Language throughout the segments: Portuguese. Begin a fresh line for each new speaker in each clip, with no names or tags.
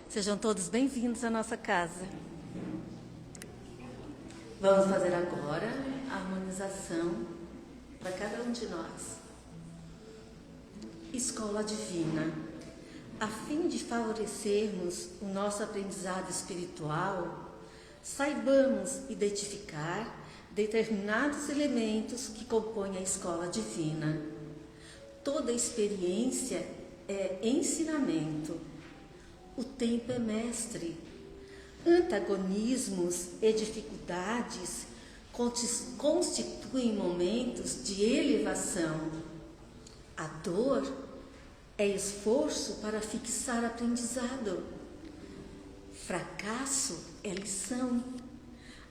Sejam todos bem-vindos à nossa casa. Vamos fazer agora a harmonização para cada um de nós. Escola Divina. A fim de favorecermos o nosso aprendizado espiritual, saibamos identificar determinados elementos que compõem a Escola Divina. Toda experiência é ensinamento. O tempo é mestre. Antagonismos e dificuldades constituem momentos de elevação. A dor é esforço para fixar aprendizado. Fracasso é lição.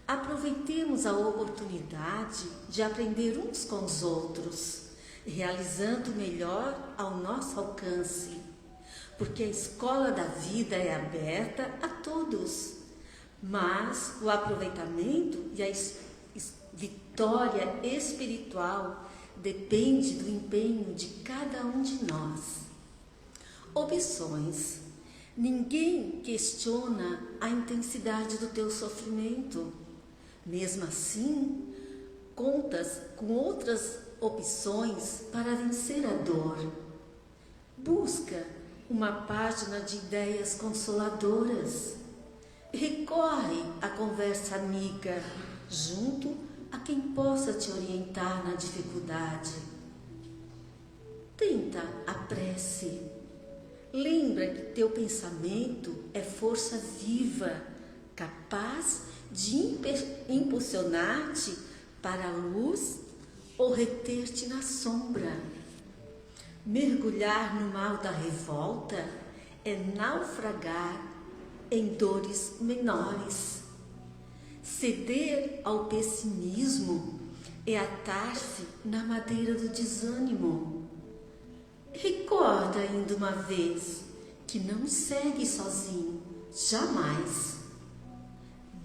Aproveitemos a oportunidade de aprender uns com os outros, realizando o melhor ao nosso alcance, porque a escola da vida é aberta a todos, mas o aproveitamento e a vitória espiritual depende do empenho de cada um de nós. Opções. Ninguém questiona a intensidade do teu sofrimento. Mesmo assim, contas com outras opções para vencer a dor. Busca uma página de ideias consoladoras. Recorre à conversa amiga, junto a quem possa te orientar na dificuldade. Tenta a prece. Lembra que teu pensamento é força viva, capaz de impulsionar-te para a luz ou reter-te na sombra. Mergulhar no mar da revolta é naufragar em dores menores. Ceder ao pessimismo é atar-se na madeira do desânimo. Recorda ainda uma vez que não segue sozinho, jamais.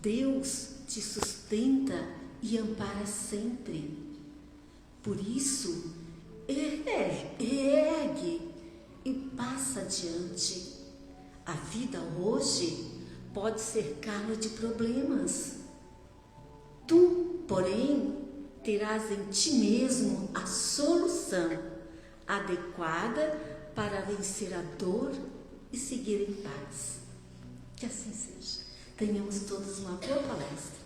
Deus te sustenta e ampara sempre. Por isso, ergue e passa adiante. A vida hoje pode cercá-lo de problemas. Tu, porém, terás em ti mesmo a solução adequada para vencer a dor e seguir em paz. Que assim seja. Tenhamos todos uma boa palestra.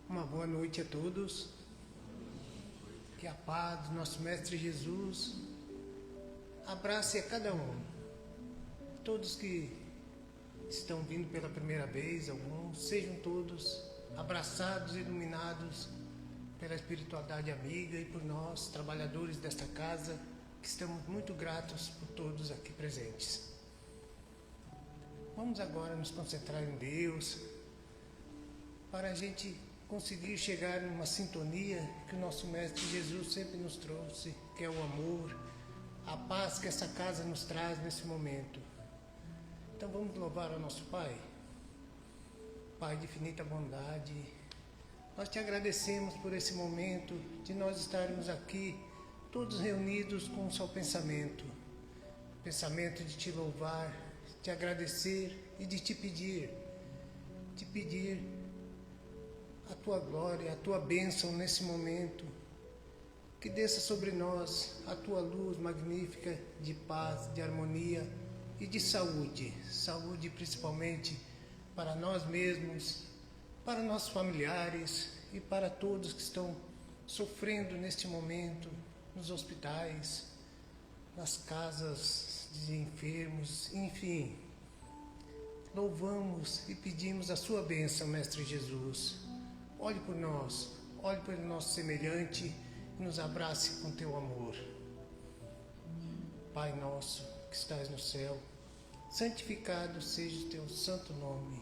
Uma boa noite a todos. Que a paz do nosso Mestre Jesus abrace a cada um. Todos que estão vindo pela primeira vez, alguns, sejam todos abraçados e iluminados pela espiritualidade amiga e por nós, trabalhadores desta casa, que estamos muito gratos por todos aqui presentes. Vamos agora nos concentrar em Deus, para a gente conseguir chegar numa sintonia que o nosso Mestre Jesus sempre nos trouxe, que é o amor, a paz que essa casa nos traz nesse momento. Então vamos louvar ao nosso Pai. Pai de infinita bondade, nós te agradecemos por esse momento de nós estarmos aqui, todos reunidos com um só pensamento. Pensamento de te louvar, te agradecer e de te pedir a tua glória, a tua bênção nesse momento, que desça sobre nós a tua luz magnífica de paz, de harmonia e de saúde, saúde principalmente para nós mesmos, para nossos familiares e para todos que estão sofrendo neste momento nos hospitais, nas casas de enfermos, enfim. Louvamos e pedimos a sua bênção, Mestre Jesus. Olhe por nós, olhe pelo nosso semelhante e nos abrace com teu amor. Pai nosso que estás no céu, santificado seja o teu santo nome.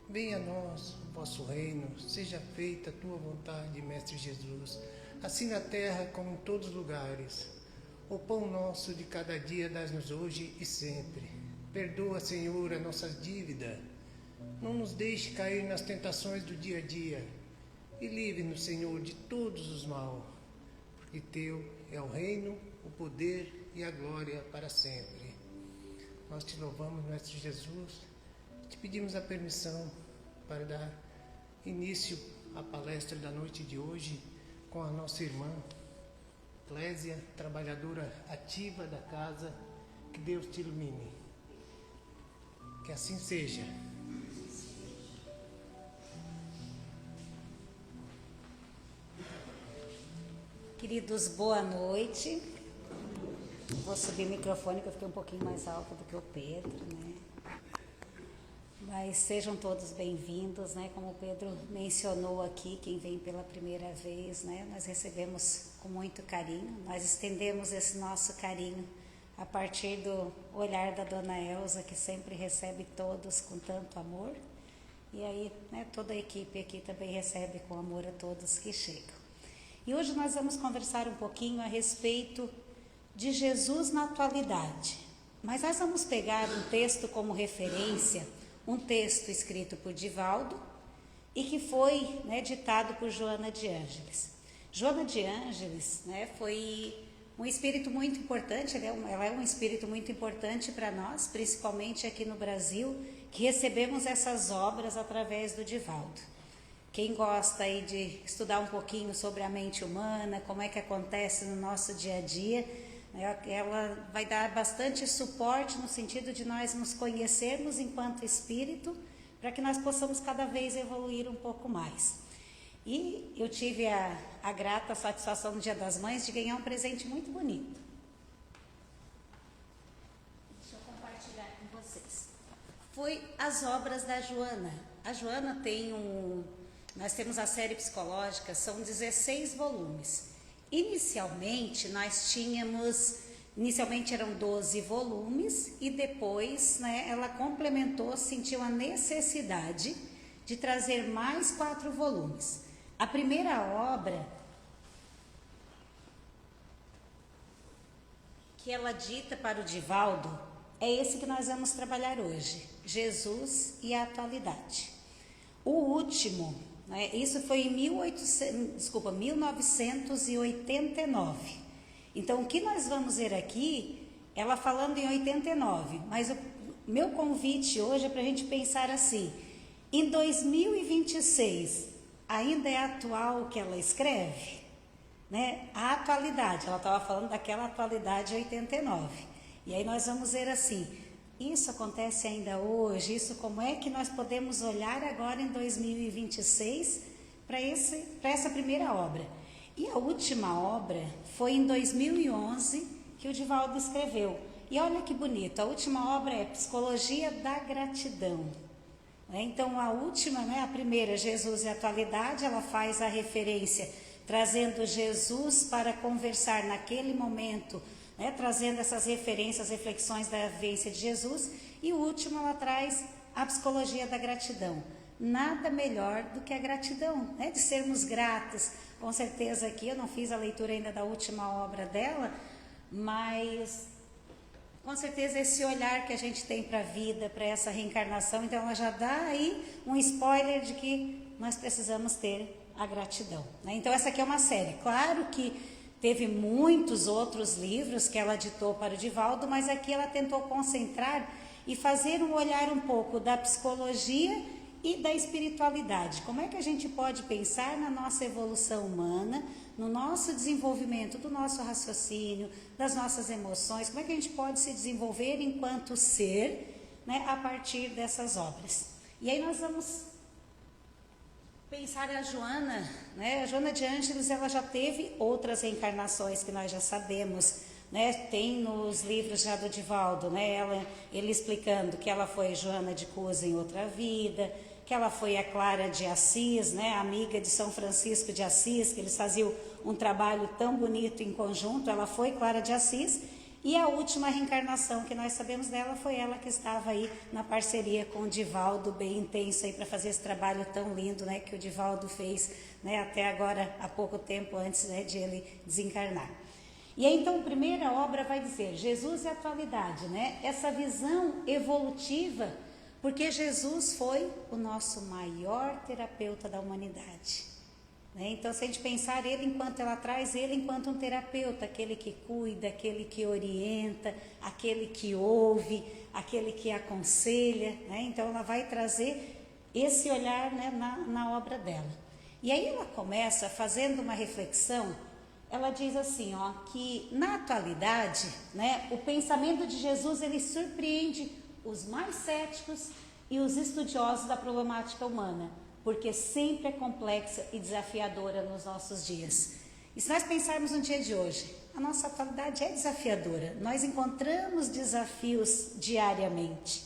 Venha a nós o vosso reino, seja feita a tua vontade, Mestre Jesus, assim na terra como em todos os lugares. O pão nosso de cada dia dás-nos hoje e sempre. Perdoa, Senhor, as nossas dívidas. Não nos deixe cair nas tentações do dia a dia. E livre-nos, Senhor, de todos os mal. Porque teu é o reino, o poder e a glória para sempre. Nós te louvamos, Mestre Jesus. Te pedimos a permissão para dar início à palestra da noite de hoje com a nossa irmã Clésia, trabalhadora ativa da casa. Que Deus te ilumine. Que assim seja.
Queridos, boa noite. Vou subir o microfone que eu fiquei um pouquinho mais alto do que o Pedro, né? Mas sejam todos bem-vindos, né? Como o Pedro mencionou aqui, quem vem pela primeira vez, né? Nós recebemos com muito carinho, nós estendemos esse nosso carinho a partir do olhar da Dona Elza, que sempre recebe todos com tanto amor. E aí, né, toda a equipe aqui também recebe com amor a todos que chegam. E hoje nós vamos conversar um pouquinho a respeito de Jesus na atualidade. Mas nós vamos pegar um texto como referência, um texto escrito por Divaldo e que foi, né, ditado por Joana de Ângeles. Joana de Ângeles, né, foi um espírito muito importante, ela é um espírito muito importante para nós, principalmente aqui no Brasil, que recebemos essas obras através do Divaldo. Quem gosta aí de estudar um pouquinho sobre a mente humana, como é que acontece no nosso dia a dia, ela vai dar bastante suporte no sentido de nós nos conhecermos enquanto espírito, para que nós possamos cada vez evoluir um pouco mais. E eu tive a grata satisfação no Dia das Mães de ganhar um presente muito bonito. Deixa eu compartilhar com vocês. Foi as obras da Joana. A Joana tem nós temos a série psicológica, são 16 volumes. Inicialmente eram 12 volumes e depois, né, ela complementou, sentiu a necessidade de trazer mais 4 volumes. A primeira obra que ela dita para o Divaldo é esse que nós vamos trabalhar hoje, Jesus e a Atualidade. O último, né, isso foi em 1989. Então, o que nós vamos ver aqui, ela falando em 89, mas o meu convite hoje é para a gente pensar assim, em 2026, ainda é atual o que ela escreve? Né? A atualidade, ela estava falando daquela atualidade 89. E aí nós vamos ver assim, isso acontece ainda hoje, isso como é que nós podemos olhar agora em 2026 para essa primeira obra. E a última obra foi em 2011 que o Divaldo escreveu. E olha que bonito, a última obra é Psicologia da Gratidão. Então a última, né, a primeira, Jesus e a Atualidade, ela faz a referência, trazendo Jesus para conversar naquele momento, né, trazendo essas referências, reflexões da vivência de Jesus. E o último, ela traz a Psicologia da Gratidão. Nada melhor do que a gratidão, né, de sermos gratos. Com certeza aqui, eu não fiz a leitura ainda da última obra dela, mas com certeza esse olhar que a gente tem para a vida, para essa reencarnação, então ela já dá aí um spoiler de que nós precisamos ter a gratidão, né? Então essa aqui é uma série, claro que teve muitos outros livros que ela ditou para o Divaldo, mas aqui ela tentou concentrar e fazer um olhar um pouco da psicologia e da espiritualidade. Como é que a gente pode pensar na nossa evolução humana, no nosso desenvolvimento do nosso raciocínio, das nossas emoções, como é que a gente pode se desenvolver enquanto ser, né, a partir dessas obras. E aí nós vamos pensar a Joana, né? A Joana de Ângeles, ela já teve outras reencarnações que nós já sabemos, né? Tem nos livros já do Divaldo, né? Ele explicando que ela foi Joana de Cusa em outra vida, que ela foi a Clara de Assis, né? Amiga de São Francisco de Assis, que eles faziam um trabalho tão bonito em conjunto. Ela foi Clara de Assis. E a última reencarnação que nós sabemos dela foi ela que estava aí na parceria com o Divaldo, bem intenso aí para fazer esse trabalho tão lindo, né, que o Divaldo fez, né, até agora, há pouco tempo antes, né, de ele desencarnar. E aí, então, a primeira obra vai dizer Jesus e a atualidade, né, essa visão evolutiva, porque Jesus foi o nosso maior terapeuta da humanidade. Então, se a gente pensar ele enquanto ela traz ele enquanto um terapeuta, aquele que cuida, aquele que orienta, aquele que ouve, aquele que aconselha, né? Então ela vai trazer esse olhar, né, na obra dela. E aí ela começa fazendo uma reflexão, ela diz assim, ó, que na atualidade, né, o pensamento de Jesus ele surpreende os mais céticos e os estudiosos da problemática humana, porque sempre é complexa e desafiadora nos nossos dias. E se nós pensarmos no dia de hoje, a nossa atualidade é desafiadora. Nós encontramos desafios diariamente.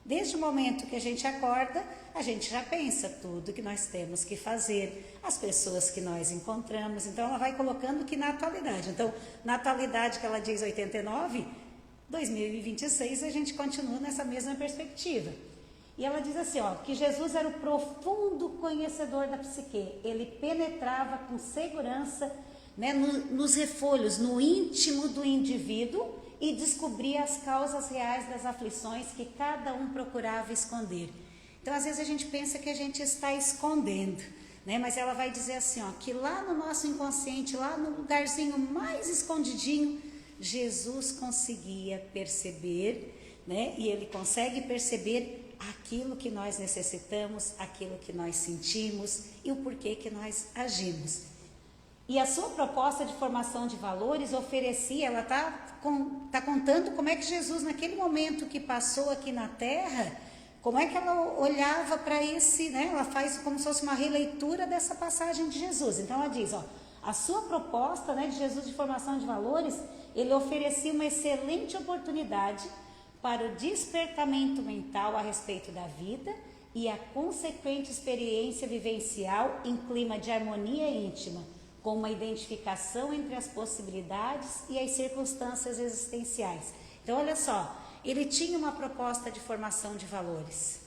Desde o momento que a gente acorda, a gente já pensa tudo que nós temos que fazer, as pessoas que nós encontramos. Então, ela vai colocando que na atualidade. Então, na atualidade que ela diz 89, 2026, a gente continua nessa mesma perspectiva. E ela diz assim, ó, que Jesus era o profundo conhecedor da psique. Ele penetrava com segurança, né, nos refolhos, no íntimo do indivíduo e descobria as causas reais das aflições que cada um procurava esconder. Então, às vezes a gente pensa que a gente está escondendo, né? Mas ela vai dizer assim, ó, que lá no nosso inconsciente, lá no lugarzinho mais escondidinho, Jesus conseguia perceber, né? E ele consegue perceber aquilo que nós necessitamos, aquilo que nós sentimos e o porquê que nós agimos. E a sua proposta de formação de valores oferecia, ela está contando como é que Jesus, naquele momento que passou aqui na Terra, como é que ela olhava para esse, né? Ela faz como se fosse uma releitura dessa passagem de Jesus. Então ela diz, ó, a sua proposta, né, de Jesus de formação de valores, ele oferecia uma excelente oportunidade para o despertamento mental a respeito da vida e a consequente experiência vivencial em clima de harmonia íntima, com uma identificação entre as possibilidades e as circunstâncias existenciais. Então, olha só, ele tinha uma proposta de formação de valores.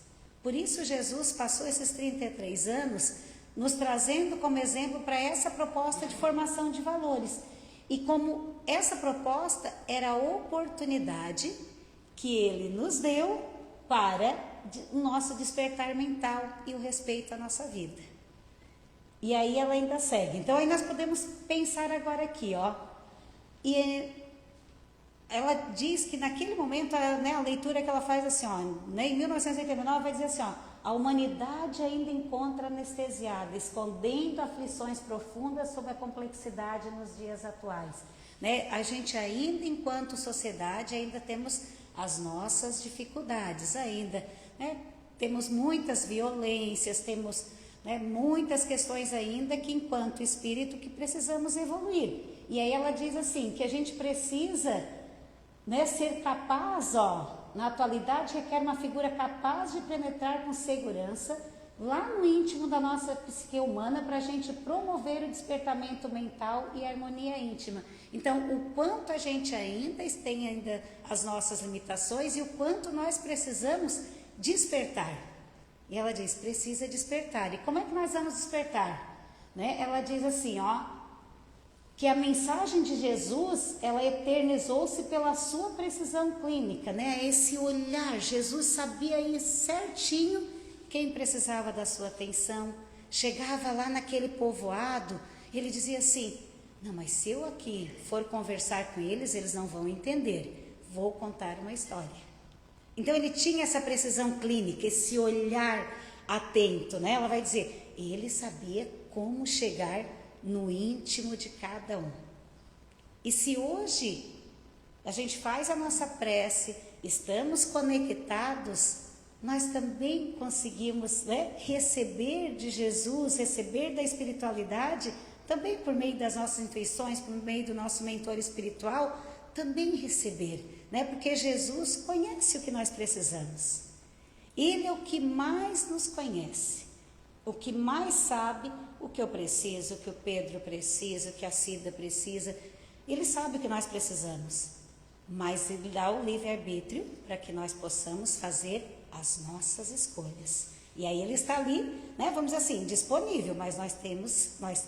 Por isso, Jesus passou esses 33 anos nos trazendo como exemplo para essa proposta de formação de valores. E como essa proposta era a oportunidade que ele nos deu para o nosso despertar mental e o respeito à nossa vida. E aí ela ainda segue. Então aí nós podemos pensar agora aqui, ó. E ela diz que naquele momento, né, a leitura que ela faz assim, ó, né, em 1989 vai dizer assim, ó, a humanidade ainda encontra anestesiada, escondendo aflições profundas sobre a complexidade nos dias atuais. Né? A gente ainda, enquanto sociedade, ainda temos as nossas dificuldades ainda, né? Temos muitas violências, temos, né, muitas questões ainda que enquanto espírito que precisamos evoluir. E aí ela diz assim, que a gente precisa, né, ser capaz, ó, na atualidade requer uma figura capaz de penetrar com segurança lá no íntimo da nossa psique humana para a gente promover o despertamento mental e a harmonia íntima. Então, o quanto a gente ainda tem ainda as nossas limitações e o quanto nós precisamos despertar. E ela diz, precisa despertar. E como é que nós vamos despertar? Né? Ela diz assim, ó, que a mensagem de Jesus, ela eternizou-se pela sua precisão clínica, né? Esse olhar, Jesus sabia aí certinho quem precisava da sua atenção. Chegava lá naquele povoado, ele dizia assim, não, mas se eu aqui for conversar com eles, eles não vão entender. Vou contar uma história. Então ele tinha essa precisão clínica, esse olhar atento, né? Ela vai dizer, ele sabia como chegar no íntimo de cada um. E se hoje a gente faz a nossa prece, estamos conectados, nós também conseguimos, né, receber de Jesus, receber da espiritualidade, também por meio das nossas intuições, por meio do nosso mentor espiritual, também receber, né? Porque Jesus conhece o que nós precisamos. Ele é o que mais nos conhece, o que mais sabe o que eu preciso, o que o Pedro precisa, o que a Cida precisa. Ele sabe o que nós precisamos, mas ele dá o livre-arbítrio para que nós possamos fazer as nossas escolhas. E aí ele está ali, né, vamos dizer assim, disponível, mas nós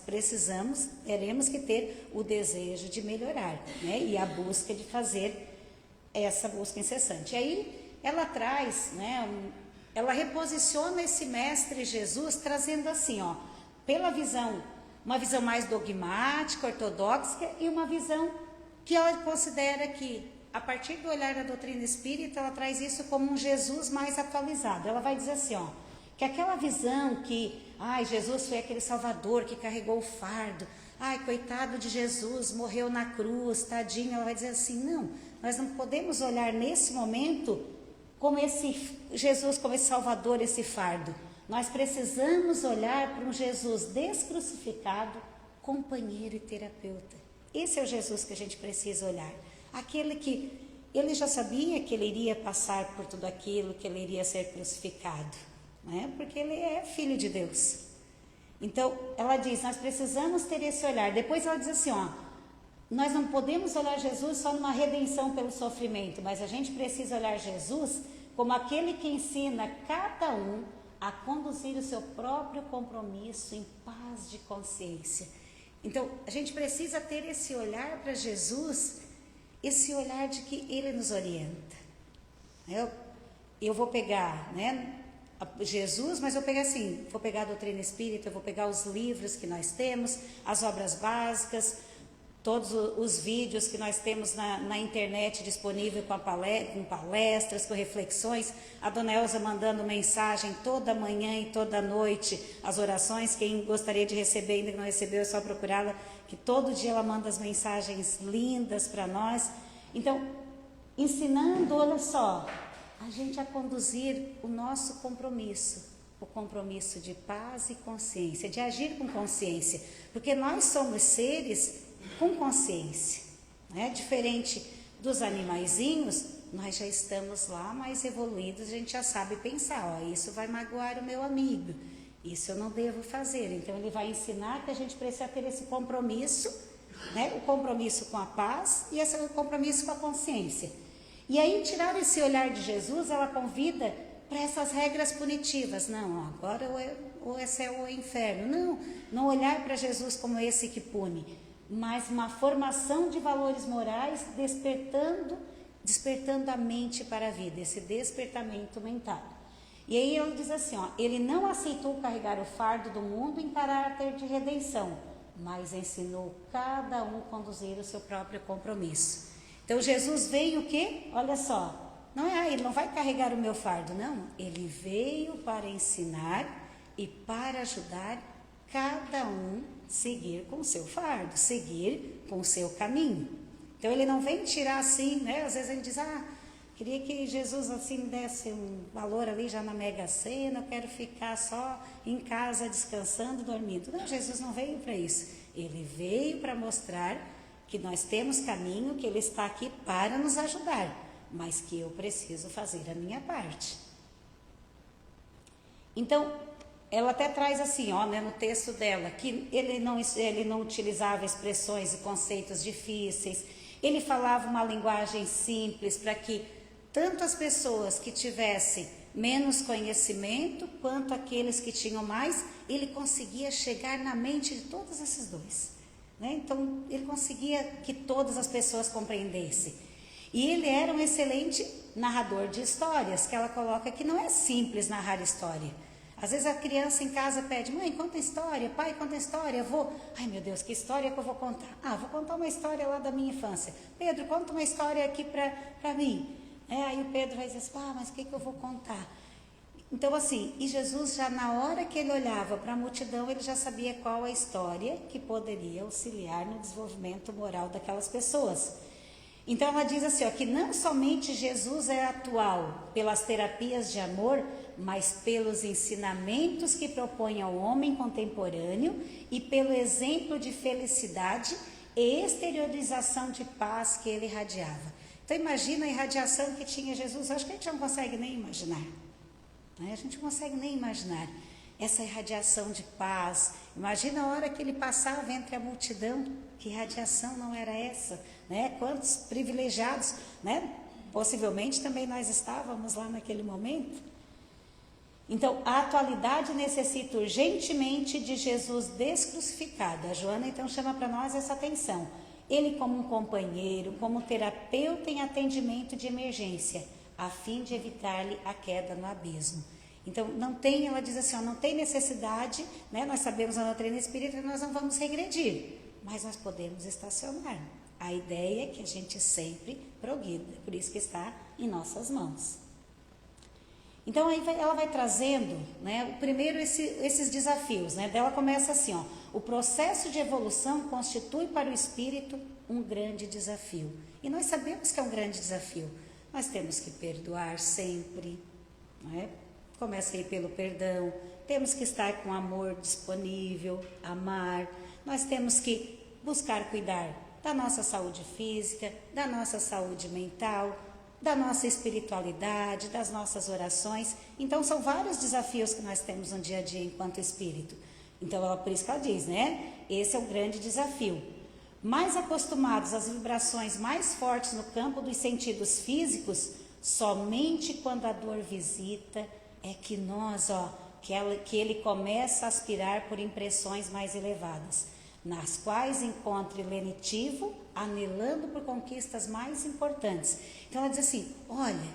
precisamos, teremos que ter o desejo de melhorar, né, e a busca de fazer essa busca incessante. E aí ela traz, né, ela reposiciona esse mestre Jesus, trazendo assim, ó, pela visão, uma visão mais dogmática, ortodoxa, e uma visão que ela considera que, a partir do olhar da doutrina espírita, ela traz isso como um Jesus mais atualizado. Ela vai dizer assim, ó, que aquela visão que, Jesus foi aquele Salvador que carregou o fardo, coitado de Jesus, morreu na cruz, tadinho, ela vai dizer assim, não, nós não podemos olhar nesse momento como esse Jesus, como esse Salvador, esse fardo. Nós precisamos olhar para um Jesus descrucificado, companheiro e terapeuta. Esse é o Jesus que a gente precisa olhar. Aquele que ele já sabia que ele iria passar por tudo aquilo, que ele iria ser crucificado, né? Porque ele é filho de Deus. Então, ela diz, nós precisamos ter esse olhar. Depois ela diz assim, ó, nós não podemos olhar Jesus só numa redenção pelo sofrimento, mas a gente precisa olhar Jesus como aquele que ensina cada um a conduzir o seu próprio compromisso em paz de consciência. Então, a gente precisa ter esse olhar para Jesus, esse olhar de que ele nos orienta. Eu vou pegar, né, Jesus, mas eu vou pegar assim, vou pegar a doutrina espírita, eu vou pegar os livros que nós temos, as obras básicas, todos os vídeos que nós temos na internet disponível com palestras, com reflexões, a Dona Elza mandando mensagem toda manhã e toda noite, as orações, quem gostaria de receber ainda que não recebeu é só procurá-la, que todo dia ela manda as mensagens lindas para nós. Então, ensinando, olha só, a gente a conduzir o nosso compromisso, o compromisso de paz e consciência, de agir com consciência, porque nós somos seres com consciência, né? Diferente dos animaizinhos, nós já estamos lá mais evoluídos, a gente já sabe pensar, isso vai magoar o meu amigo, isso eu não devo fazer. Então ele vai ensinar que a gente precisa ter esse compromisso, né? O compromisso com a paz e esse compromisso com a consciência. E aí, tirar esse olhar de Jesus, ela convida para essas regras punitivas. Não, agora ou é céu ou é inferno. Não olhar para Jesus como esse que pune, mas uma formação de valores morais, despertando a mente para a vida, esse despertamento mental. E aí ele diz assim, ó, ele não aceitou carregar o fardo do mundo em caráter de redenção, mas ensinou cada um a conduzir o seu próprio compromisso. Então Jesus veio o quê? Olha só, não é, ele não vai carregar o meu fardo, não. Ele veio para ensinar e para ajudar cada um seguir com o seu fardo, seguir com o seu caminho. Então ele não vem tirar assim, né? Às vezes a gente diz, queria que Jesus assim desse um valor ali já na Mega Sena, eu quero ficar só em casa descansando, dormindo. Não, Jesus não veio para isso. Ele veio para mostrar que nós temos caminho, que ele está aqui para nos ajudar, mas que eu preciso fazer a minha parte. Então, ela até traz assim, ó, né, no texto dela, que ele não utilizava expressões e conceitos difíceis, ele falava uma linguagem simples para que tanto as pessoas que tivessem menos conhecimento, quanto aqueles que tinham mais, ele conseguia chegar na mente de todos esses dois. Né? Então, ele conseguia que todas as pessoas compreendessem. E ele era um excelente narrador de histórias, que ela coloca que não é simples narrar história. Às vezes a criança em casa pede, mãe, conta história, pai, conta história, avô. Ai, meu Deus, que história que eu vou contar? Vou contar uma história lá da minha infância. Pedro, conta uma história aqui para mim. Aí o Pedro vai dizer, mas o que eu vou contar? Então assim, e Jesus já na hora que ele olhava para a multidão, ele já sabia qual a história que poderia auxiliar no desenvolvimento moral daquelas pessoas. Então ela diz assim, ó, que não somente Jesus é atual pelas terapias de amor, mas pelos ensinamentos que propõe ao homem contemporâneo e pelo exemplo de felicidade e exteriorização de paz que ele irradiava. Então imagina a irradiação que tinha Jesus, acho que a gente não consegue nem imaginar, né? A gente não consegue nem imaginar essa irradiação de paz. Imagina a hora que ele passava entre a multidão, que irradiação não era essa, né? Quantos privilegiados, né? Possivelmente também nós estávamos lá naquele momento. Então, a atualidade necessita urgentemente de Jesus descrucificado. A Joana então chama para nós essa atenção. Ele como um companheiro, como terapeuta em atendimento de emergência, a fim de evitar-lhe a queda no abismo. Então, não tem, ela diz assim, ó, não tem necessidade, né? Nós sabemos na doutrina espírita que nós não vamos regredir, mas nós podemos estacionar. A ideia é que a gente sempre progrida, por isso que está em nossas mãos. Então, aí ela vai trazendo, né, o primeiro esses desafios, né? Dela começa assim, ó, o processo de evolução constitui para o espírito um grande desafio. E nós sabemos que é um grande desafio. Nós temos que perdoar sempre, não é? Começa aí pelo perdão, temos que estar com amor disponível, amar, nós temos que buscar cuidar da nossa saúde física, da nossa saúde mental, da nossa espiritualidade, das nossas orações. Então são vários desafios que nós temos no dia a dia enquanto espírito. Então por isso que ela diz, né? Esse é o grande desafio. Mais acostumados às vibrações mais fortes no campo dos sentidos físicos, somente quando a dor visita é que nós, que ele começa a aspirar por impressões mais elevadas, nas quais encontre lenitivo, anelando por conquistas mais importantes. Então ela diz assim, olha,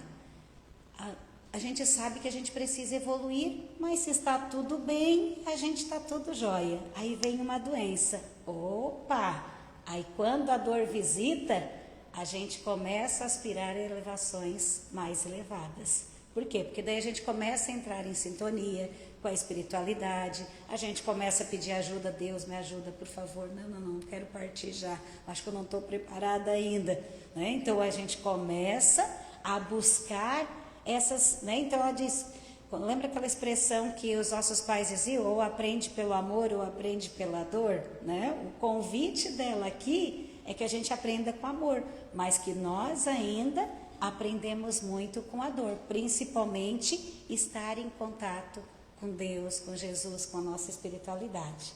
a gente sabe que a gente precisa evoluir, mas se está tudo bem, a gente está tudo jóia. Aí vem uma doença, opa! Aí quando a dor visita, a gente começa a aspirar a elevações mais elevadas. Por quê? Porque daí a gente começa a entrar em sintonia com a espiritualidade, a gente começa a pedir ajuda, Deus me ajuda, por favor, não quero partir já, acho que eu não estou preparada ainda, né? Então a gente começa a buscar essas, né? Então ela diz, lembra aquela expressão que os nossos pais diziam, ou aprende pelo amor ou aprende pela dor, né? O convite dela aqui é que a gente aprenda com amor, mas que nós ainda aprendemos muito com a dor, principalmente estar em contato com Deus, com Jesus, com a nossa espiritualidade.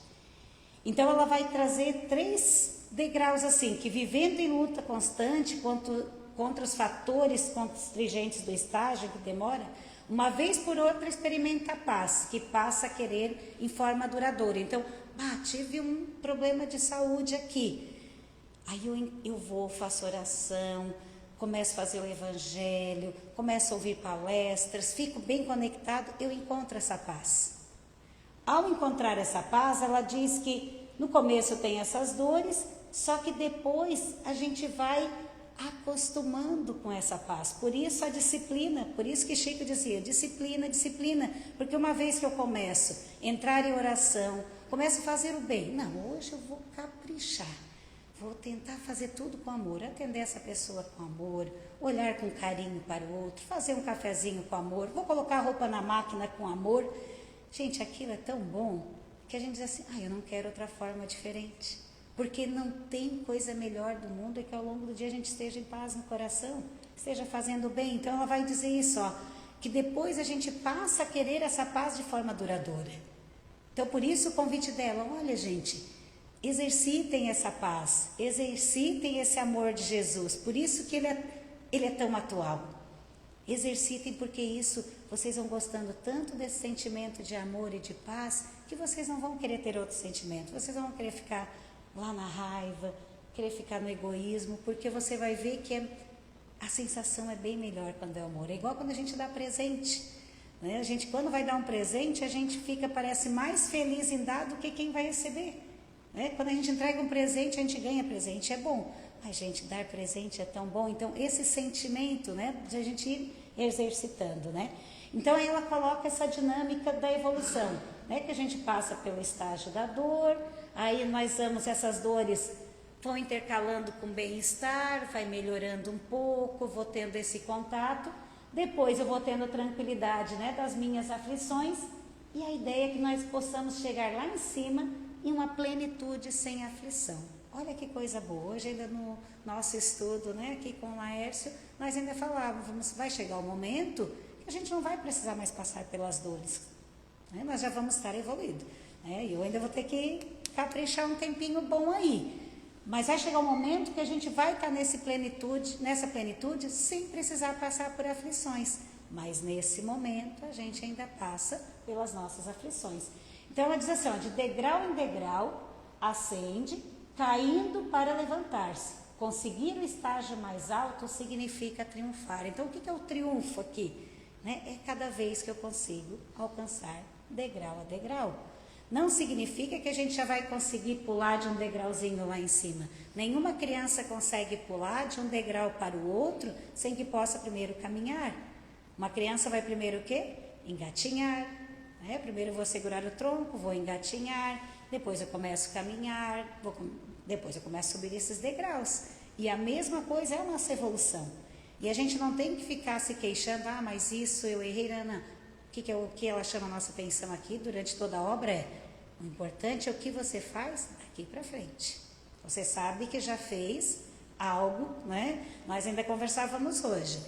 Então ela vai trazer 3 degraus assim, que vivendo em luta constante contra os fatores constringentes do estágio que demora, uma vez por outra experimenta a paz, que passa a querer em forma duradoura. Então, tive um problema de saúde aqui, aí eu vou, faço oração, começo a fazer o evangelho, começo a ouvir palestras, fico bem conectado, eu encontro essa paz. Ao encontrar essa paz, ela diz que no começo tem essas dores, só que depois a gente vai acostumando com essa paz. Por isso a disciplina, por isso que Chico dizia, disciplina, disciplina, porque uma vez que eu começo a entrar em oração, começo a fazer o bem, não, hoje eu vou caprichar. Vou tentar fazer tudo com amor, atender essa pessoa com amor, olhar com carinho para o outro, fazer um cafezinho com amor, vou colocar a roupa na máquina com amor. Gente, aquilo é tão bom que a gente diz assim, eu não quero outra forma diferente. Porque não tem coisa melhor do mundo que ao longo do dia a gente esteja em paz no coração, esteja fazendo bem. Então ela vai dizer isso, que depois a gente passa a querer essa paz de forma duradoura. Então por isso o convite dela, olha gente, exercitem essa paz, exercitem esse amor de Jesus, por isso que ele é tão atual. Exercitem porque isso, vocês vão gostando tanto desse sentimento de amor e de paz, que vocês não vão querer ter outro sentimento, vocês não vão querer ficar lá na raiva, querer ficar no egoísmo, porque você vai ver que a sensação é bem melhor quando é amor. É igual quando a gente dá presente, né? A gente, quando vai dar um presente, a gente parece mais feliz em dar do que quem vai receber. Quando a gente entrega um presente, a gente ganha presente, é bom. Mas, gente, dar presente é tão bom. Então, esse sentimento, né, de a gente ir exercitando, né? Então, aí ela coloca essa dinâmica da evolução, né? Que a gente passa pelo estágio da dor, aí nós vamos essas dores, vão intercalando com bem-estar, vai melhorando um pouco, vou tendo esse contato, depois eu vou tendo tranquilidade, né, das minhas aflições, e a ideia é que nós possamos chegar lá em cima em uma plenitude sem aflição. Olha que coisa boa, hoje ainda no nosso estudo, né, aqui com o Laércio, nós ainda falávamos, vai chegar o momento que a gente não vai precisar mais passar pelas dores, né, nós já vamos estar evoluídos, né, e eu ainda vou ter que caprichar um tempinho bom aí, mas vai chegar um momento que a gente vai estar nessa plenitude sem precisar passar por aflições, mas nesse momento a gente ainda passa pelas nossas aflições. Então ela diz assim, ó, de degrau em degrau, ascende, caindo para levantar-se. Conseguir o estágio mais alto significa triunfar. Então o que é o triunfo aqui? Né? É cada vez que eu consigo alcançar degrau a degrau. Não significa que a gente já vai conseguir pular de um degrauzinho lá em cima. Nenhuma criança consegue pular de um degrau para o outro sem que possa primeiro caminhar. Uma criança vai primeiro o quê? Engatinhar. Né? Primeiro eu vou segurar o tronco, vou engatinhar, depois eu começo a caminhar, depois eu começo a subir esses degraus. E a mesma coisa é a nossa evolução. E a gente não tem que ficar se queixando, mas isso eu errei, Ana. O que ela chama a nossa atenção aqui durante toda a obra é, o importante é o que você faz daqui para frente. Você sabe que já fez algo, né? Nós ainda conversávamos hoje.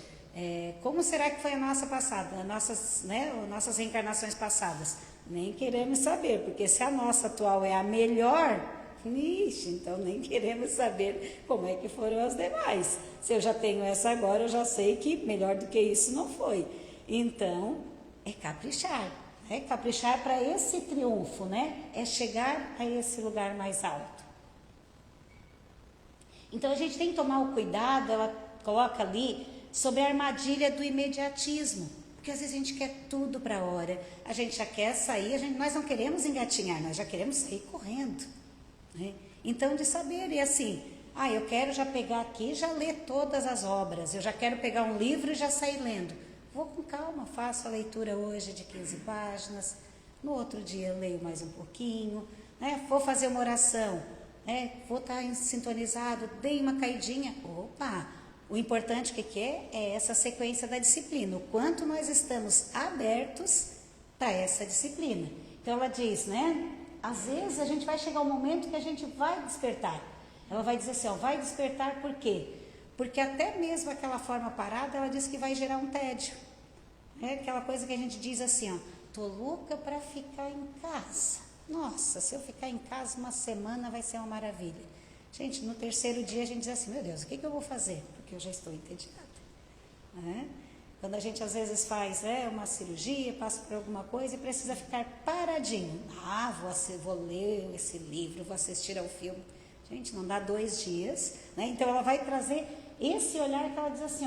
Como será que foi a nossa passada, nossas reencarnações passadas? Nem queremos saber, porque se a nossa atual é a melhor, então nem queremos saber como é que foram as demais. Se eu já tenho essa agora, eu já sei que melhor do que isso não foi. Então, é caprichar, né? Caprichar para esse triunfo, né? É chegar a esse lugar mais alto. Então a gente tem que tomar o cuidado, ela coloca ali, sobre a armadilha do imediatismo. Porque às vezes a gente quer tudo para a hora, a gente já quer sair, nós não queremos engatinhar, nós já queremos sair correndo. Né? Então de saber, e assim, eu quero já pegar aqui e já ler todas as obras, eu já quero pegar um livro e já sair lendo. Vou com calma, faço a leitura hoje de 15 páginas, no outro dia eu leio mais um pouquinho, né? Vou fazer uma oração, né? Vou estar sintonizado, dei uma caidinha, o importante que é essa sequência da disciplina, o quanto nós estamos abertos para essa disciplina. Então ela diz, né? Às vezes a gente vai chegar um momento que a gente vai despertar. Ela vai dizer assim, vai despertar por quê? Porque até mesmo aquela forma parada, ela diz que vai gerar um tédio. É aquela coisa que a gente diz assim, tô louca para ficar em casa. Nossa, se eu ficar em casa uma semana vai ser uma maravilha. Gente, no terceiro dia a gente diz assim, meu Deus, o que eu vou fazer? Porque eu já estou entediada. Quando a gente às vezes faz uma cirurgia, passa por alguma coisa e precisa ficar paradinho. Vou ler esse livro, vou assistir ao filme. Gente, não dá 2 dias. Né? Então ela vai trazer esse olhar que ela diz assim,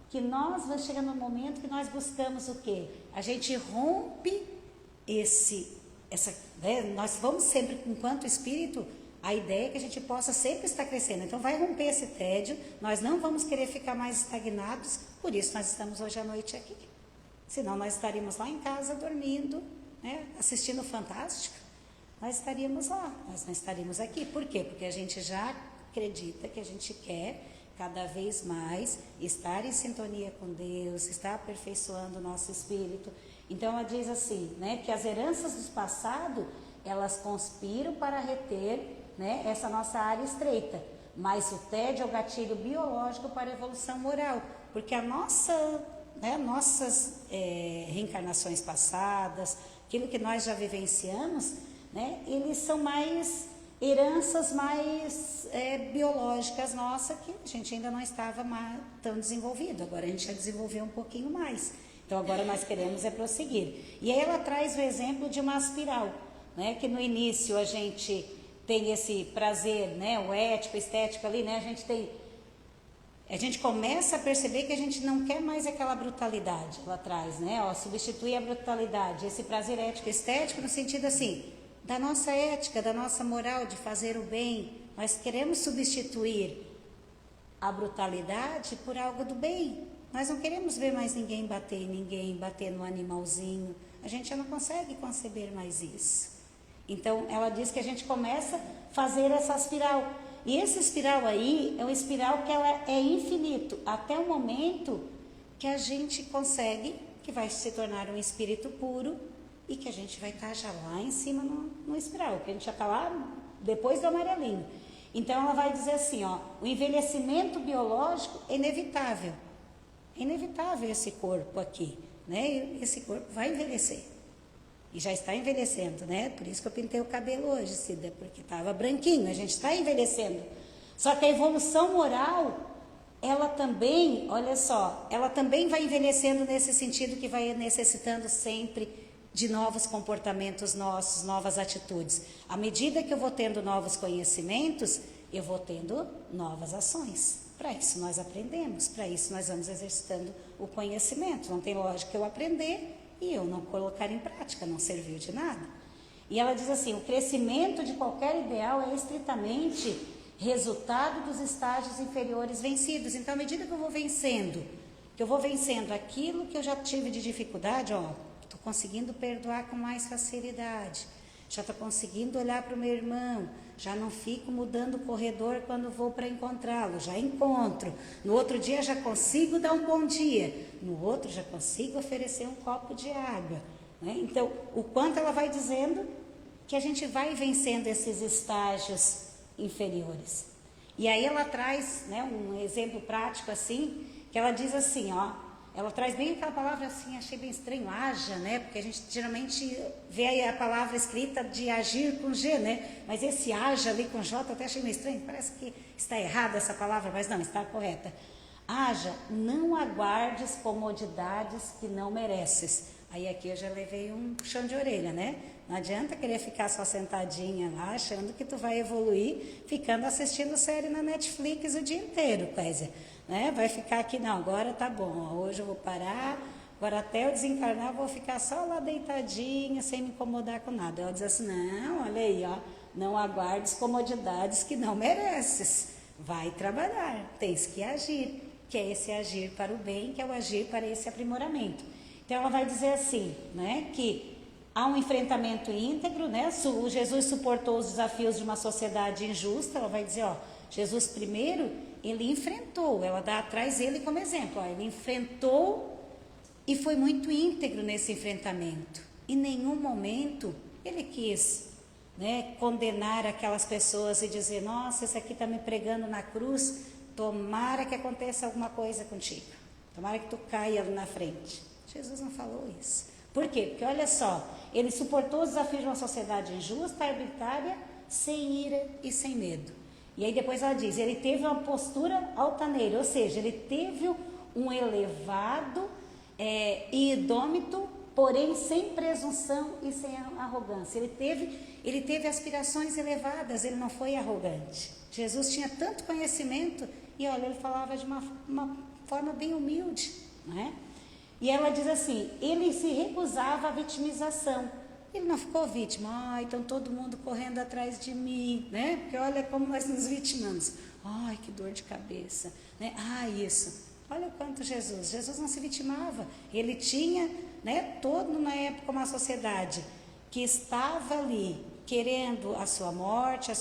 que nós vamos chegar no momento que nós buscamos o quê? A gente rompe nós vamos sempre, enquanto espírito, a ideia é que a gente possa sempre estar crescendo. Então vai romper esse tédio, nós não vamos querer ficar mais estagnados, por isso nós estamos hoje à noite aqui. Senão nós estaríamos lá em casa dormindo, né, assistindo Fantástico, nós estaríamos lá, nós não estaríamos aqui. Por quê? Porque a gente já acredita que a gente quer cada vez mais estar em sintonia com Deus, estar aperfeiçoando o nosso espírito. Então ela diz assim, né, que as heranças do passado, elas conspiram para reter, né, essa nossa área estreita, mas o tédio é o gatilho biológico para a evolução moral, porque nossas reencarnações passadas, aquilo que nós já vivenciamos, né, eles são mais heranças mais biológicas nossas, que a gente ainda não estava tão desenvolvido, agora a gente já desenvolveu um pouquinho mais, então agora nós queremos prosseguir. E aí ela traz o exemplo de uma espiral, né, que no início a gente tem esse prazer, né, o ético, o estético ali, né, a gente começa a perceber que a gente não quer mais aquela brutalidade lá atrás, né, substituir a brutalidade, esse prazer ético e estético no sentido assim, da nossa ética, da nossa moral de fazer o bem. Nós queremos substituir a brutalidade por algo do bem. Nós não queremos ver mais ninguém, bater no animalzinho. A gente já não consegue conceber mais isso. Então, ela diz que a gente começa a fazer essa espiral. e esse espiral aí é um espiral que ela é infinito, até o momento que a gente consegue, que vai se tornar um espírito puro e que a gente vai estar já lá em cima no espiral, que a gente já está lá depois do amarelinho. Então ela vai dizer assim, ó, o envelhecimento biológico é inevitável. É inevitável esse corpo aqui, né? Esse corpo vai envelhecer. E já está envelhecendo, né? Por isso que eu pintei o cabelo hoje, Cida, porque estava branquinho, a gente está envelhecendo. Só que a evolução moral, ela também, olha só, ela também vai envelhecendo nesse sentido que vai necessitando sempre de novos comportamentos nossos, novas atitudes. À medida que eu vou tendo novos conhecimentos, eu vou tendo novas ações. Para isso nós aprendemos, para isso nós vamos exercitando o conhecimento. Não tem lógica eu aprender e eu não colocar em prática, não serviu de nada. E ela diz assim, o crescimento de qualquer ideal é estritamente resultado dos estágios inferiores vencidos. Então, à medida que eu vou vencendo aquilo que eu já tive de dificuldade, ó, estou conseguindo perdoar com mais facilidade, já estou conseguindo olhar para o meu irmão, já não fico mudando o corredor quando vou para encontrá-lo, já encontro, no outro dia já consigo dar um bom dia, no outro já consigo oferecer um copo de água, né? Então, o quanto ela vai dizendo que a gente vai vencendo esses estágios inferiores. E aí ela traz, né, um exemplo prático assim, que ela diz assim, ó, ela traz bem aquela palavra assim, achei bem estranho, haja, né? Porque a gente geralmente vê aí a palavra escrita de agir com G, né? Mas esse haja ali com J eu até achei meio estranho, parece que está errada essa palavra, mas não, está correta. Haja, não aguardes comodidades que não mereces. Aí aqui eu já levei um puxão de orelha, né? Não adianta querer ficar só sentadinha lá, achando que tu vai evoluir, ficando assistindo série na Netflix o dia inteiro, Clésia. Né? Vai ficar aqui, não, agora tá bom, hoje eu vou parar, agora até eu desencarnar eu vou ficar só lá deitadinha, sem me incomodar com nada. Ela diz assim, não, olha aí, ó, não aguardes comodidades que não mereces, vai trabalhar, tens que agir, que é esse agir para o bem, que é o agir para esse aprimoramento. Então ela vai dizer assim, né, que há um enfrentamento íntegro, né, o Jesus suportou os desafios de uma sociedade injusta, ela vai dizer, ó, Jesus primeiro, ele enfrentou, ela dá atrás ele como exemplo, ó, ele enfrentou e foi muito íntegro nesse enfrentamento. Em nenhum momento ele quis, né, condenar aquelas pessoas e dizer, nossa, esse aqui está me pregando na cruz, tomara que aconteça alguma coisa contigo, tomara que tu caia ali na frente. Jesus não falou isso. Por quê? Porque olha só, ele suportou os desafios de uma sociedade injusta, arbitrária, sem ira e sem medo. E aí depois ela diz, ele teve uma postura altaneira, ou seja, ele teve um elevado e idômito, porém sem presunção e sem arrogância. Ele teve aspirações elevadas, ele não foi arrogante. Jesus tinha tanto conhecimento e olha, ele falava de uma forma bem humilde, não é? E ela diz assim, ele se recusava à vitimização. Ele não ficou vítima, ai, então todo mundo correndo atrás de mim, né? Porque olha como nós nos vitimamos. Ai, que dor de cabeça, né? Ah, isso. Olha o quanto Jesus não se vitimava. Ele tinha, né, todo na época uma sociedade que estava ali querendo a sua morte,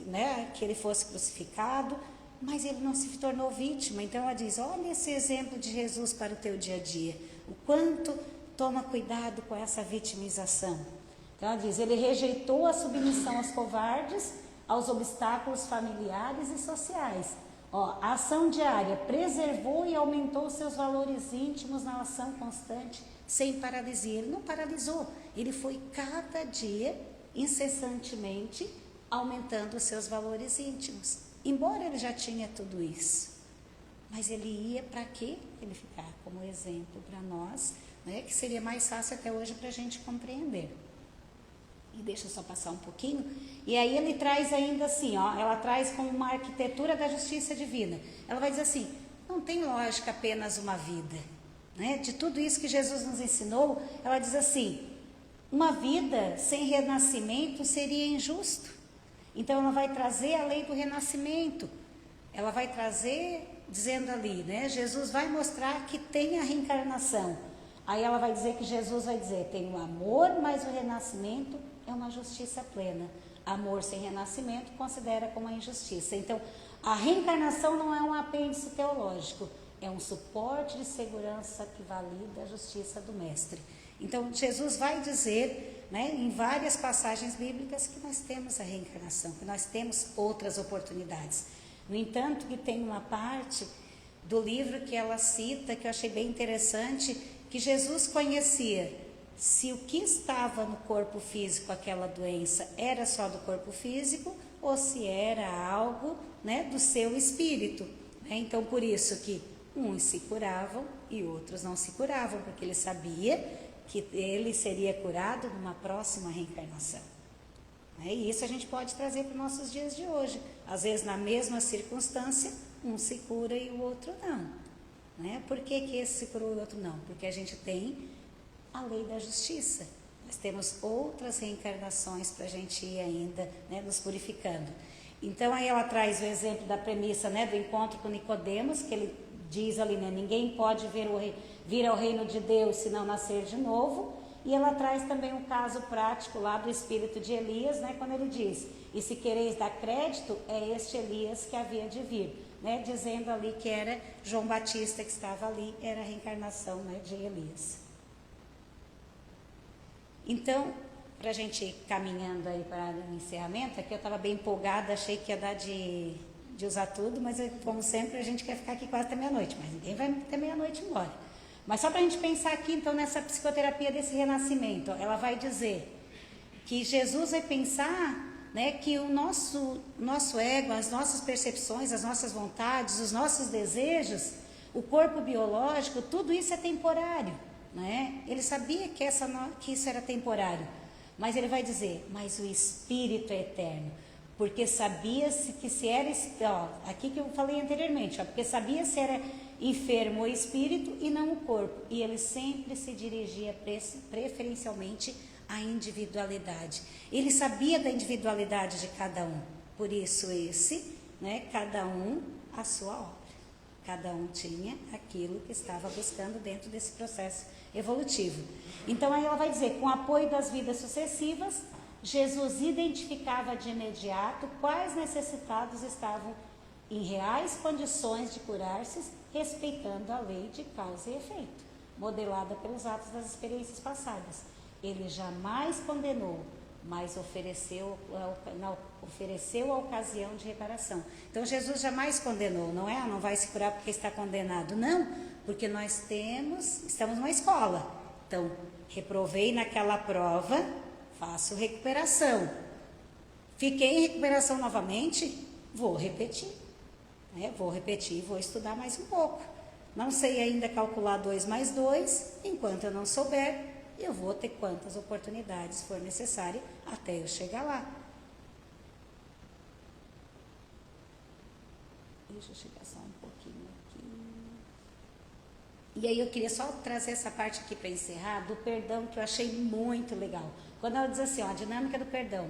né, que ele fosse crucificado, mas ele não se tornou vítima. Então ela diz, olha esse exemplo de Jesus para o teu dia a dia. O quanto toma cuidado com essa vitimização. Então ela diz, ele rejeitou a submissão aos covardes, aos obstáculos familiares e sociais. Ó, a ação diária preservou e aumentou seus valores íntimos na ação constante, sem paralisia. Ele não paralisou, ele foi cada dia, incessantemente, aumentando os seus valores íntimos. Embora ele já tinha tudo isso, mas ele ia para quê? Ele ficar como exemplo para nós, né, que seria mais fácil até hoje para a gente compreender. E deixa eu só passar um pouquinho. E aí ele traz ainda assim, ó, ela traz como uma arquitetura da justiça divina. Ela vai dizer assim, não tem lógica apenas uma vida, né? De tudo isso que Jesus nos ensinou, ela diz assim, uma vida sem renascimento seria injusto. Então ela vai trazer a lei do renascimento. Ela vai trazer, dizendo ali, né? Jesus vai mostrar que tem a reencarnação. Aí ela vai dizer que Jesus vai dizer, tem o amor, mas o renascimento é uma justiça plena. amor sem renascimento considera como a injustiça. Então, a reencarnação não é um apêndice teológico, é um suporte de segurança que valida a justiça do Mestre. Então, Jesus vai dizer, né, em várias passagens bíblicas que nós temos a reencarnação, que nós temos outras oportunidades. No entanto, que tem uma parte do livro que ela cita, que eu achei bem interessante, que Jesus conhecia se o que estava no corpo físico, aquela doença, era só do corpo físico ou se era algo, né, do seu espírito. Né? Então, por isso que uns se curavam e outros não se curavam, porque ele sabia que ele seria curado numa próxima reencarnação. E isso a gente pode trazer para os nossos dias de hoje. Às vezes, na mesma circunstância, um se cura e o outro não. Né? Por que esse se curou e o outro não? Porque a gente tem a lei da justiça. Nós temos outras reencarnações para a gente ir ainda, né, nos purificando. Então, aí ela traz o exemplo da premissa, né, do encontro com Nicodemos, que ele diz ali, né, ninguém pode vir ao reino de Deus se não nascer de novo. E ela traz também um caso prático lá do espírito de Elias, né, quando ele diz, e se quereis dar crédito, é este Elias que havia de vir. Né, dizendo ali que era João Batista que estava ali, era a reencarnação, né, de Elias. Então, para a gente ir caminhando aí para o encerramento, aqui eu estava bem empolgada, achei que ia dar de usar tudo, mas como sempre a gente quer ficar aqui quase até meia-noite, mas ninguém vai até meia-noite embora. Mas só para a gente pensar aqui então nessa psicoterapia desse renascimento, ela vai dizer que Jesus vai pensar, né, que o nosso ego, as nossas percepções, as nossas vontades, os nossos desejos, o corpo biológico, tudo isso é temporário. Né? Ele sabia que isso era temporário, mas ele vai dizer, mas o espírito é eterno, porque sabia-se que se era, aqui que eu falei anteriormente, porque sabia se era enfermo o espírito e não o corpo, e ele sempre se dirigia preferencialmente à individualidade. Ele sabia da individualidade de cada um, por isso né, cada um a sua obra. Cada um tinha aquilo que estava buscando dentro desse processo evolutivo. Então, aí ela vai dizer, com o apoio das vidas sucessivas, Jesus identificava de imediato quais necessitados estavam em reais condições de curar-se, respeitando a lei de causa e efeito, modelada pelos atos das experiências passadas. Ele jamais condenou, mas ofereceu a ocasião de reparação. Então, Jesus jamais condenou, não é? Não vai se curar porque está condenado. Não, porque nós estamos numa escola. Então, reprovei naquela prova, faço recuperação. Fiquei em recuperação novamente, vou repetir. Né? Vou repetir, vou estudar mais um pouco. Não sei ainda calcular 2 mais 2, enquanto eu não souber, eu vou ter quantas oportunidades for necessária até eu chegar lá. Deixa eu chegar só um pouquinho aqui. E aí eu queria só trazer essa parte aqui para encerrar, do perdão, que eu achei muito legal. Quando ela diz assim, a dinâmica do perdão.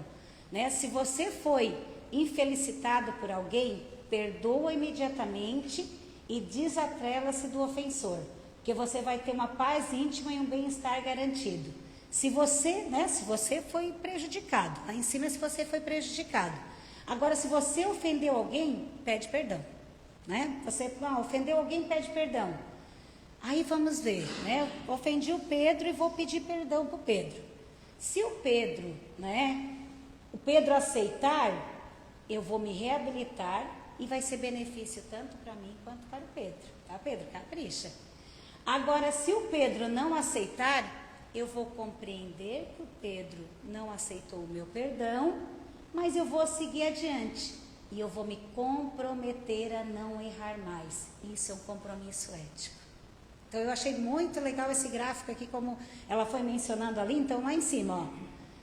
Né? Se você foi infelicitado por alguém, perdoa imediatamente e desatrela-se do ofensor. Porque você vai ter uma paz íntima e um bem-estar garantido. Se você foi prejudicado, lá em cima se você foi prejudicado. Agora, se você ofendeu alguém, pede perdão. Né? Você ofendeu alguém, pede perdão. Aí vamos ver, né? Ofendi o Pedro e vou pedir perdão para o Pedro. Se o Pedro, o Pedro aceitar, eu vou me reabilitar e vai ser benefício tanto para mim quanto para o Pedro. Tá, Pedro? Capricha. Agora, se o Pedro não aceitar, eu vou compreender que o Pedro não aceitou o meu perdão, mas eu vou seguir adiante. E eu vou me comprometer a não errar mais. Isso é um compromisso ético. Então, eu achei muito legal esse gráfico aqui, como ela foi mencionando ali. Então, lá em cima,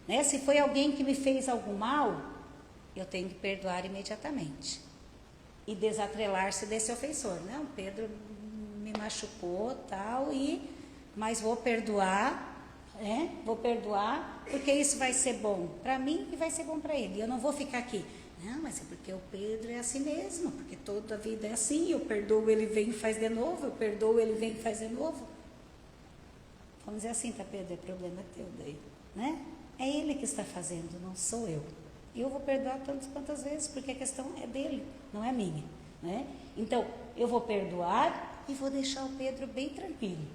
né? Se foi alguém que me fez algum mal, eu tenho que perdoar imediatamente. E desatrelar-se desse ofensor. Não, Pedro me machucou, tal, mas vou perdoar, vou perdoar, porque isso vai ser bom para mim e vai ser bom para ele. Eu não vou ficar aqui. Não, mas é porque o Pedro é assim mesmo, porque toda a vida é assim, eu perdoo, ele vem e faz de novo, eu perdoo, ele vem e faz de novo. Vamos dizer assim, tá, Pedro, é problema teu daí, né? É ele que está fazendo, não sou eu. eu vou perdoar tantas quantas vezes, porque a questão é dele, não é minha, né? Então, eu vou perdoar e vou deixar o Pedro bem tranquilo.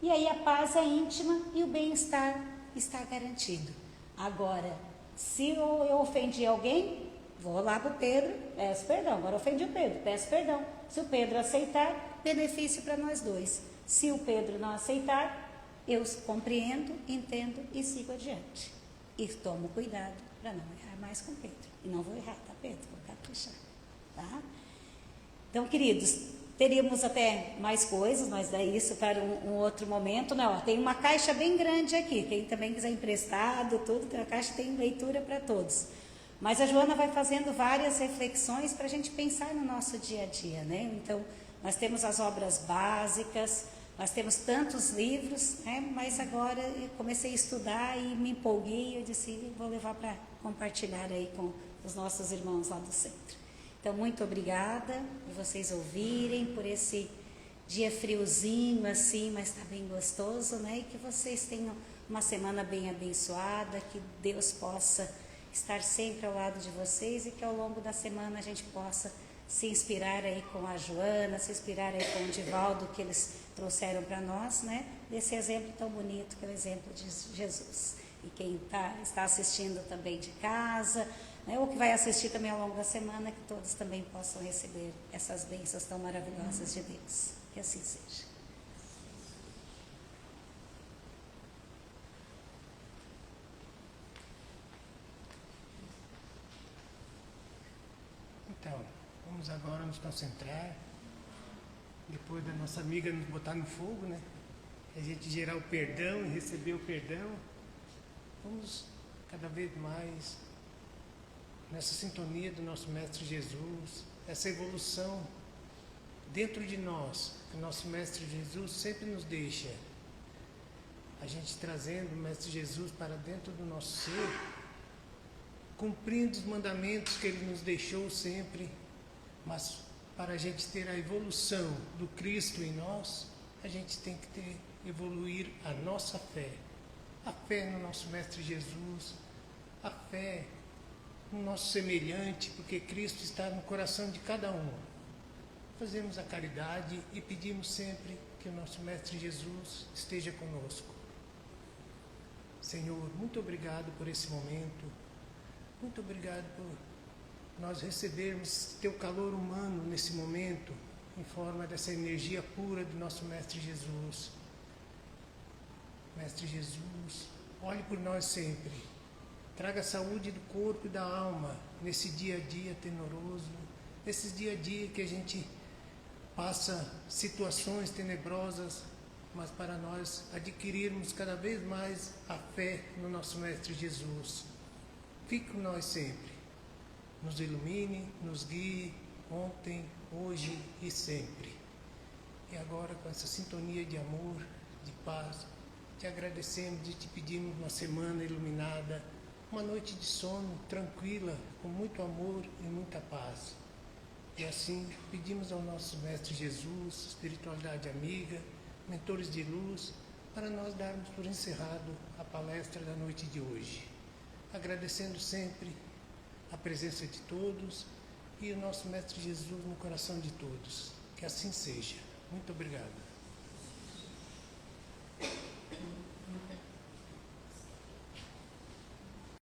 E aí a paz é íntima e o bem-estar está garantido. Agora, se eu ofendi alguém, vou lá para o Pedro, peço perdão. Agora ofendi o Pedro, peço perdão. Se o Pedro aceitar, benefício para nós dois. Se o Pedro não aceitar, eu compreendo, entendo e sigo adiante. E tomo cuidado para não errar mais com o Pedro. E não vou errar, tá, Pedro? Vou caprichar, tá? Então, queridos, teríamos até mais coisas, mas daí isso para um outro momento, né? Ó, tem uma caixa bem grande aqui, quem também quiser emprestado, tudo, a caixa tem leitura para todos. Mas a Joana vai fazendo várias reflexões para a gente pensar no nosso dia a dia, né? Então, nós temos as obras básicas, nós temos tantos livros, né? Mas agora eu comecei a estudar e me empolguei, eu disse, vou levar para compartilhar aí com os nossos irmãos lá do centro. Então, muito obrigada por vocês ouvirem, por esse dia friozinho assim, mas está bem gostoso, né? E que vocês tenham uma semana bem abençoada, que Deus possa estar sempre ao lado de vocês e que ao longo da semana a gente possa se inspirar aí com a Joana, se inspirar aí com o Divaldo, que eles trouxeram para nós, né? Desse exemplo tão bonito que é o exemplo de Jesus. E quem está assistindo também de casa, né? Ou que vai assistir também ao longo da semana, que todos também possam receber essas bênçãos tão maravilhosas de Deus. Que assim seja.
Então, vamos agora nos concentrar, depois da nossa amiga nos botar no fogo, né? A gente gerar o perdão e receber o perdão. Vamos cada vez mais nessa sintonia do nosso Mestre Jesus, essa evolução dentro de nós, que o nosso Mestre Jesus sempre nos deixa. A gente trazendo o Mestre Jesus para dentro do nosso ser, cumprindo os mandamentos que Ele nos deixou sempre, mas para a gente ter a evolução do Cristo em nós, a gente tem que evoluir a nossa fé. A fé no nosso Mestre Jesus, a fé no nosso semelhante, porque Cristo está no coração de cada um. Fazemos a caridade e pedimos sempre que o nosso Mestre Jesus esteja conosco. Senhor, muito obrigado por esse momento. Muito obrigado por nós recebermos Teu calor humano nesse momento, em forma dessa energia pura do nosso Mestre Jesus. Mestre Jesus, olhe por nós sempre. Traga saúde do corpo e da alma nesse dia a dia tenoroso, nesses dia a dia que a gente passa situações tenebrosas, mas para nós adquirirmos cada vez mais a fé no nosso Mestre Jesus. Fique com nós sempre. Nos ilumine, nos guie, ontem, hoje e sempre. E agora, com essa sintonia de amor, de paz, te agradecemos e te pedimos uma semana iluminada, uma noite de sono tranquila, com muito amor e muita paz. E assim, pedimos ao nosso Mestre Jesus, espiritualidade amiga, mentores de luz, para nós darmos por encerrado a palestra da noite de hoje. Agradecendo sempre a presença de todos e o nosso Mestre Jesus no coração de todos. Que assim seja. Muito obrigado.